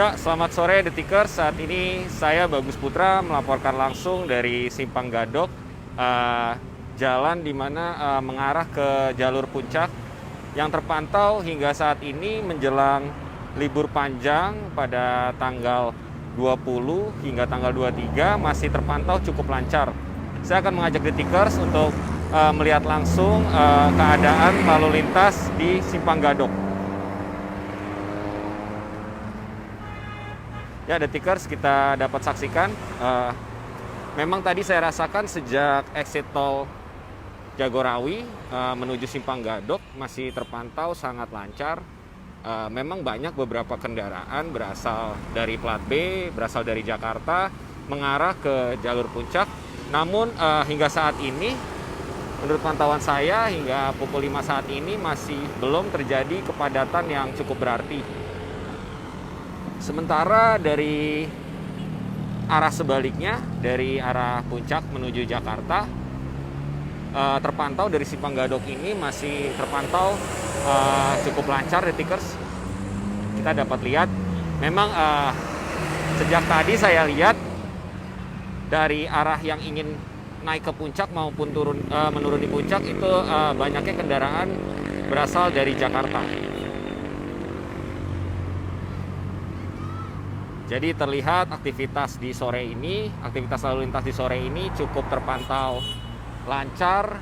Ya, selamat sore Detikers. Saat ini saya Bagus Putra melaporkan langsung dari Simpang Gadok, eh, jalan di mana mengarah ke jalur puncak yang terpantau hingga saat ini menjelang libur panjang pada tanggal 20 hingga tanggal 23 masih terpantau cukup lancar. Saya akan mengajak Detikers untuk melihat langsung keadaan lalu lintas di Simpang Gadok. Ya, Detikers, kita dapat saksikan. Memang tadi saya rasakan sejak exit tol Jagorawi menuju Simpang Gadok masih terpantau sangat lancar. Memang banyak beberapa kendaraan berasal dari plat B, berasal dari Jakarta, mengarah ke jalur puncak. Namun hingga saat ini, menurut pantauan saya, hingga pukul 5 saat ini masih belum terjadi kepadatan yang cukup berarti. Sementara dari arah sebaliknya, dari arah puncak menuju Jakarta, terpantau dari Simpang Gadok ini masih terpantau cukup lancar, Detikers. Kita dapat lihat, memang sejak tadi saya lihat dari arah yang ingin naik ke puncak maupun menuruni puncak itu banyaknya kendaraan berasal dari Jakarta. Jadi terlihat aktivitas lalu lintas di sore ini cukup terpantau lancar,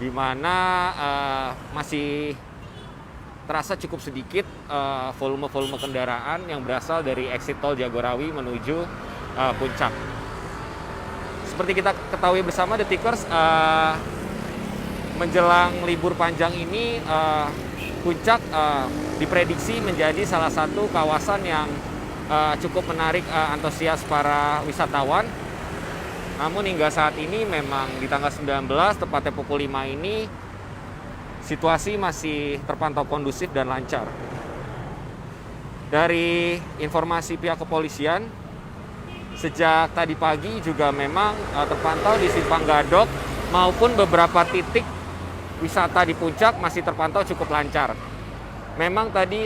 di mana masih terasa cukup sedikit volume kendaraan yang berasal dari exit tol Jagorawi menuju puncak. Seperti kita ketahui bersama, Detikers, menjelang libur panjang ini puncak diprediksi menjadi salah satu kawasan yang cukup menarik antusias para wisatawan. Namun hingga saat ini memang di tanggal 19, tepatnya pukul 5 ini, situasi masih terpantau kondusif dan lancar. Dari informasi pihak kepolisian, sejak tadi pagi juga memang terpantau di Simpang Gadok maupun beberapa titik wisata di puncak masih terpantau cukup lancar. Memang tadi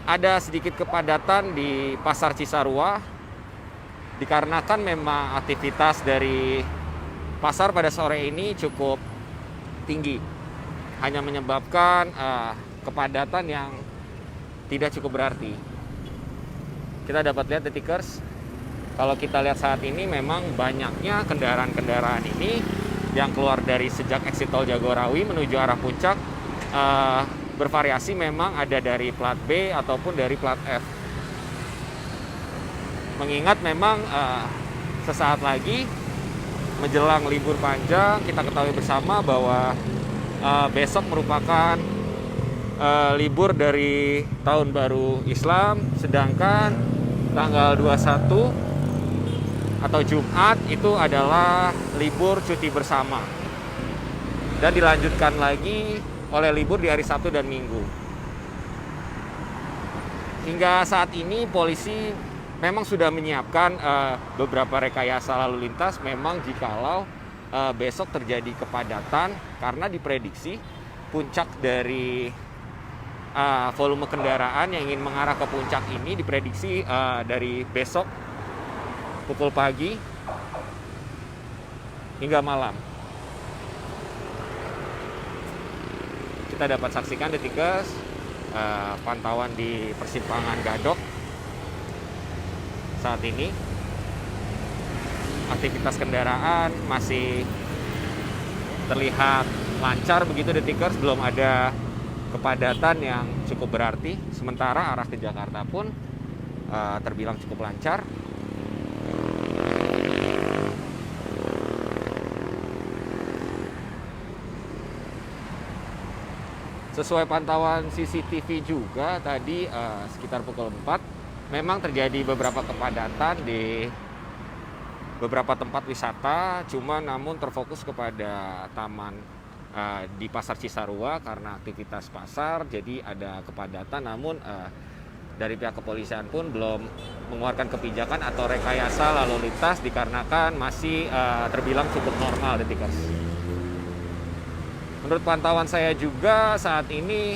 ada sedikit kepadatan di Pasar Cisarua, dikarenakan memang aktivitas dari pasar pada sore ini cukup tinggi, hanya menyebabkan kepadatan yang tidak cukup berarti. Kita dapat lihat, Detikers, kalau kita lihat saat ini memang banyaknya kendaraan-kendaraan ini yang keluar dari sejak exit tol Jagorawi menuju arah puncak, bervariasi, memang ada dari plat B ataupun dari plat F. Mengingat memang sesaat lagi menjelang libur panjang, kita ketahui bersama bahwa besok merupakan libur dari Tahun Baru Islam, sedangkan tanggal 21 atau Jumat itu adalah libur cuti bersama. Dan dilanjutkan lagi oleh libur di hari Sabtu dan Minggu. Hingga saat ini polisi memang sudah menyiapkan beberapa rekayasa lalu lintas memang jikalau besok terjadi kepadatan, karena diprediksi puncak dari volume kendaraan yang ingin mengarah ke puncak ini diprediksi dari besok pukul pagi hingga malam. Kita dapat saksikan, Detikers, pantauan di persimpangan Gadok saat ini. Aktivitas kendaraan masih terlihat lancar begitu, Detikers, belum ada kepadatan yang cukup berarti. Sementara arah ke Jakarta pun terbilang cukup lancar. Sesuai pantauan CCTV juga tadi sekitar pukul 4 memang terjadi beberapa kepadatan di beberapa tempat wisata, namun terfokus kepada taman di Pasar Cisarua karena aktivitas pasar, jadi ada kepadatan. Namun dari pihak kepolisian pun belum mengeluarkan kebijakan atau rekayasa lalu lintas dikarenakan masih terbilang cukup normal, Detikers. Menurut pantauan saya juga saat ini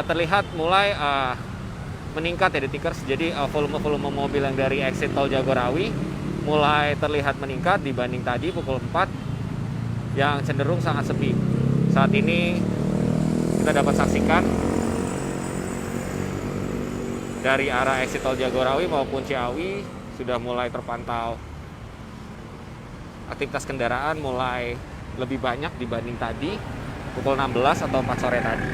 terlihat mulai meningkat ya Detikers. Jadi volume-volume mobil yang dari exit tol Jagorawi mulai terlihat meningkat dibanding tadi pukul 4 yang cenderung sangat sepi. Saat ini kita dapat saksikan dari arah exit tol Jagorawi maupun Ciawi sudah mulai terpantau aktivitas kendaraan mulai lebih banyak dibanding tadi pukul 16 atau 4 sore tadi.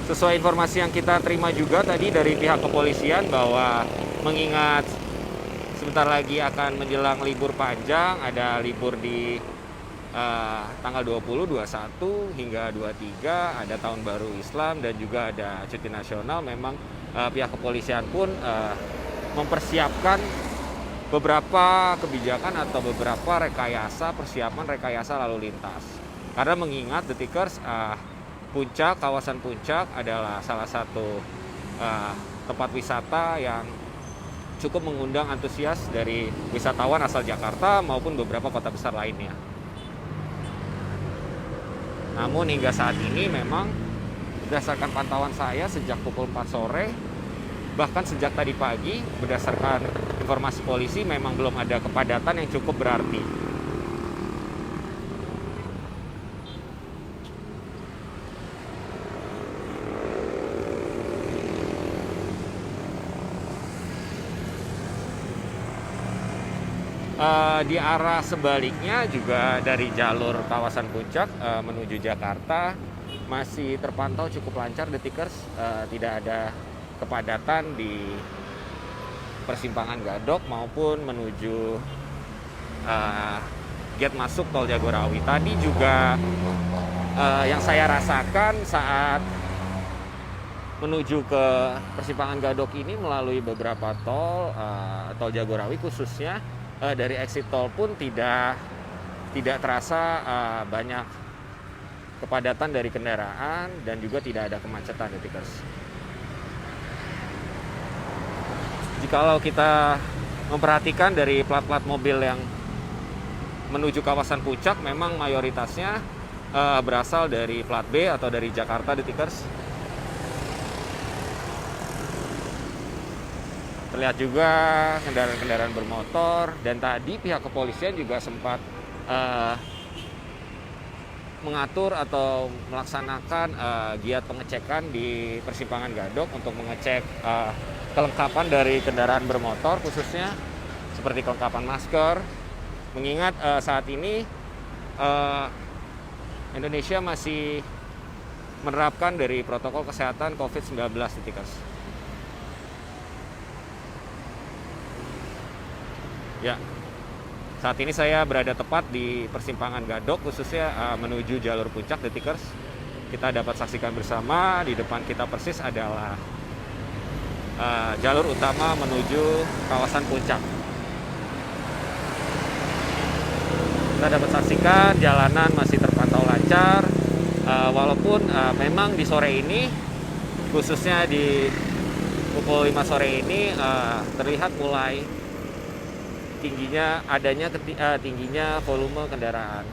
Sesuai informasi yang kita terima juga tadi dari pihak kepolisian bahwa mengingat sebentar lagi akan menjelang libur panjang, ada libur di tanggal 20, 21 hingga 23, ada tahun baru Islam dan juga ada cuti nasional. Memang pihak kepolisian pun mempersiapkan beberapa kebijakan atau beberapa persiapan rekayasa lalu lintas. Karena mengingat Detikers, Puncak, kawasan Puncak adalah salah satu tempat wisata yang cukup mengundang antusias dari wisatawan asal Jakarta maupun beberapa kota besar lainnya. Namun hingga saat ini memang berdasarkan pantauan saya sejak pukul 4 sore, bahkan sejak tadi pagi, berdasarkan informasi polisi memang belum ada kepadatan yang cukup berarti. Di arah sebaliknya juga dari jalur kawasan Puncak menuju Jakarta masih terpantau cukup lancar Detikers, tidak ada kepadatan di persimpangan Gadok maupun menuju gate masuk tol Jagorawi. Tadi juga yang saya rasakan saat menuju ke persimpangan Gadok ini melalui beberapa tol Jagorawi khususnya, dari exit tol pun tidak terasa banyak kepadatan dari kendaraan dan juga tidak ada kemacetan Detikers. Jikalau kita memperhatikan dari plat-plat mobil yang menuju kawasan Puncak, memang mayoritasnya berasal dari plat B atau dari Jakarta Detikers. Terlihat juga kendaraan-kendaraan bermotor, dan tadi pihak kepolisian juga sempat mengatur atau melaksanakan giat pengecekan di persimpangan Gadok untuk mengecek kelengkapan dari kendaraan bermotor, khususnya seperti kelengkapan masker. Mengingat saat ini Indonesia masih menerapkan dari protokol kesehatan COVID-19 Detikers. Ya, saat ini saya berada tepat di persimpangan Gadok, khususnya menuju jalur Puncak Detikers. Kita dapat saksikan bersama di depan kita persis adalah jalur utama menuju kawasan Puncak. Kita dapat saksikan jalanan masih terpantau lancar, walaupun memang di sore ini, khususnya di pukul 5 sore ini, terlihat mulai tingginya volume kendaraan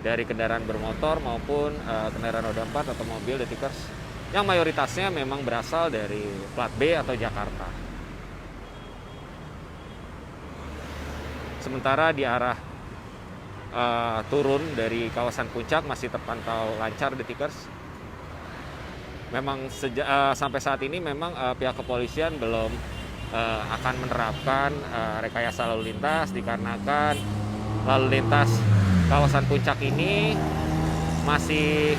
dari kendaraan bermotor maupun kendaraan roda 4 atau mobil Detikers, yang mayoritasnya memang berasal dari plat B atau Jakarta. Sementara di arah turun dari kawasan Puncak masih terpantau lancar Detikers. Memang sampai saat ini memang pihak kepolisian belum akan menerapkan rekayasa lalu lintas, dikarenakan lalu lintas kawasan Puncak ini masih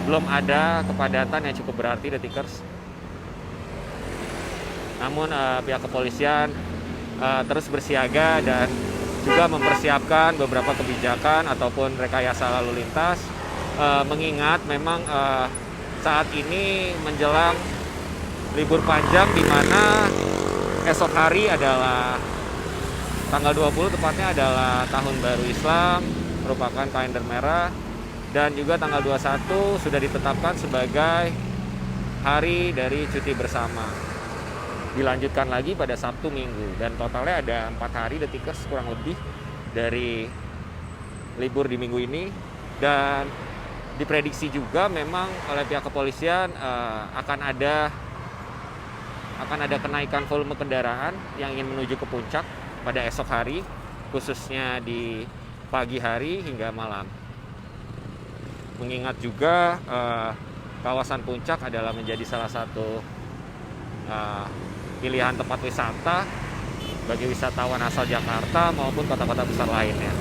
belum ada kepadatan yang cukup berarti Detikers. Namun pihak kepolisian terus bersiaga dan juga mempersiapkan beberapa kebijakan ataupun rekayasa lalu lintas, mengingat memang saat ini menjelang libur panjang, di mana esok hari adalah tanggal 20, tepatnya adalah Tahun Baru Islam, merupakan kalender merah, dan juga tanggal 21 sudah ditetapkan sebagai hari dari cuti bersama. Dilanjutkan lagi pada Sabtu Minggu, dan totalnya ada 4 hari Detikers kurang lebih dari libur di minggu ini, dan diprediksi juga memang oleh pihak kepolisian akan ada kenaikan volume kendaraan yang ingin menuju ke puncak pada esok hari, khususnya di pagi hari hingga malam. Mengingat juga kawasan puncak adalah menjadi salah satu pilihan tempat wisata bagi wisatawan asal Jakarta maupun kota-kota besar lainnya.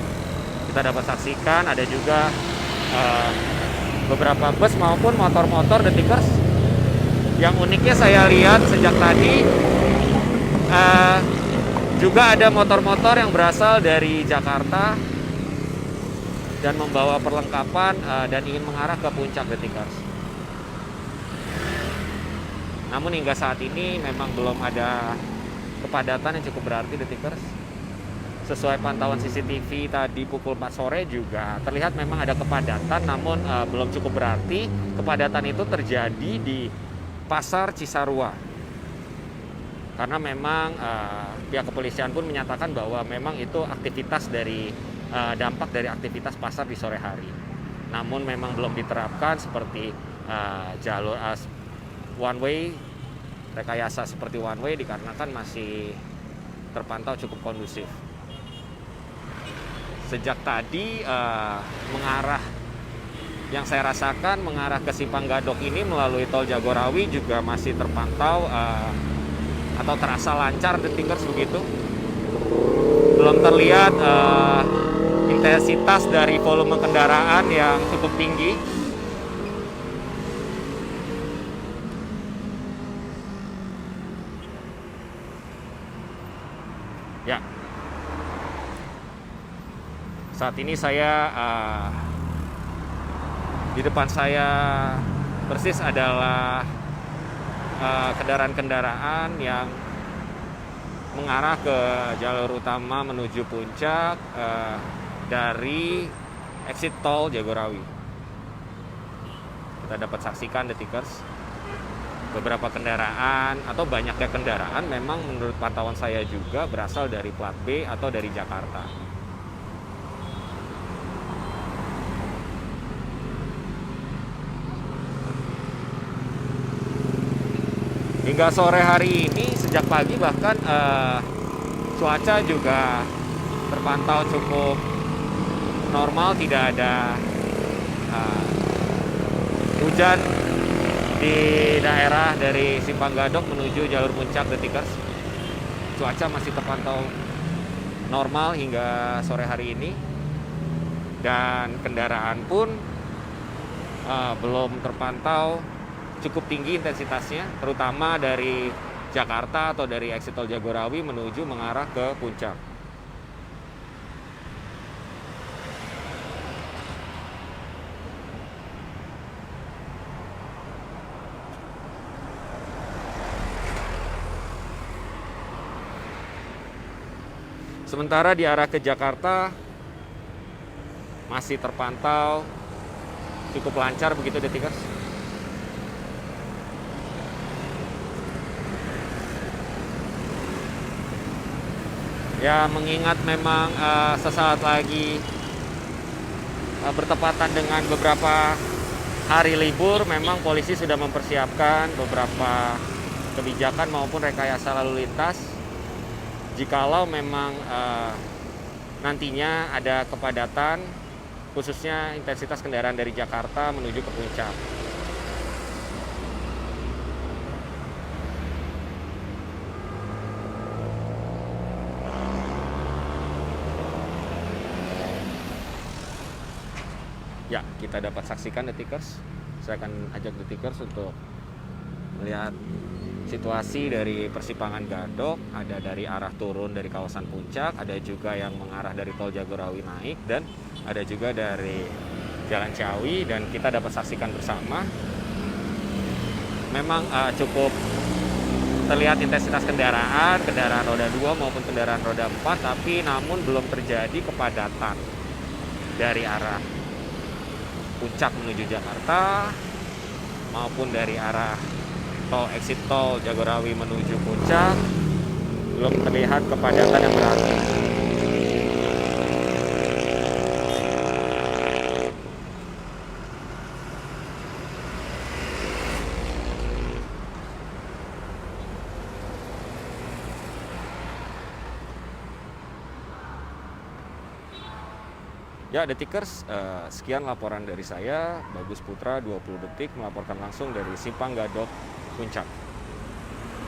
Kita dapat saksikan ada juga beberapa bus maupun motor-motor detikers. Yang uniknya saya lihat sejak tadi juga ada motor-motor yang berasal dari Jakarta dan membawa perlengkapan dan ingin mengarah ke puncak detikers. Namun hingga saat ini memang belum ada kepadatan yang cukup berarti detikers. Sesuai pantauan CCTV tadi pukul 4 sore juga terlihat memang ada kepadatan, namun belum cukup berarti. Kepadatan itu terjadi di Pasar Cisarua. Karena memang pihak kepolisian pun menyatakan bahwa memang itu aktivitas dari dampak dari aktivitas pasar di sore hari. Namun memang belum diterapkan seperti jalur one way, rekayasa seperti one way dikarenakan masih terpantau cukup kondusif. Sejak tadi yang saya rasakan mengarah ke Simpang Gadok ini melalui tol Jagorawi juga masih terpantau atau terasa lancar detikers begitu. Belum terlihat intensitas dari volume kendaraan yang cukup tinggi. Ya. Saat ini saya di depan saya persis adalah kendaraan-kendaraan yang mengarah ke jalur utama menuju puncak dari exit tol Jagorawi. Kita dapat saksikan detikers beberapa kendaraan atau banyaknya kendaraan memang menurut pantauan saya juga berasal dari plat B atau dari Jakarta. Hingga sore hari ini, sejak pagi bahkan cuaca juga terpantau cukup normal, tidak ada hujan di daerah dari Simpang Gadok menuju jalur puncak detikers. Cuaca masih terpantau normal hingga sore hari ini, dan kendaraan pun belum terpantau cukup tinggi intensitasnya, terutama dari Jakarta atau dari exit tol Jagorawi menuju mengarah ke puncak. Sementara di arah ke Jakarta masih terpantau cukup lancar begitu detikers. Ya, mengingat memang sesaat lagi bertepatan dengan beberapa hari libur, memang polisi sudah mempersiapkan beberapa kebijakan maupun rekayasa lalu lintas. Jikalau memang nantinya ada kepadatan, khususnya intensitas kendaraan dari Jakarta menuju ke puncak. Ya, kita dapat saksikan detikers. Saya akan ajak detikers untuk melihat situasi dari persimpangan Gadok. Ada dari arah turun dari kawasan puncak, ada juga yang mengarah dari tol Jagorawi naik, dan ada juga dari Jalan Ciawi, dan kita dapat saksikan bersama. Memang cukup terlihat intensitas kendaraan roda 2 maupun kendaraan roda 4, tapi namun belum terjadi kepadatan dari arah puncak menuju Jakarta maupun dari arah tol exit tol Jagorawi menuju puncak. Belum terlihat kepadatan yang berarti. Ya, Detikers, sekian laporan dari saya, Bagus Putra, 20 Detik, melaporkan langsung dari Simpang Gadok, Puncak.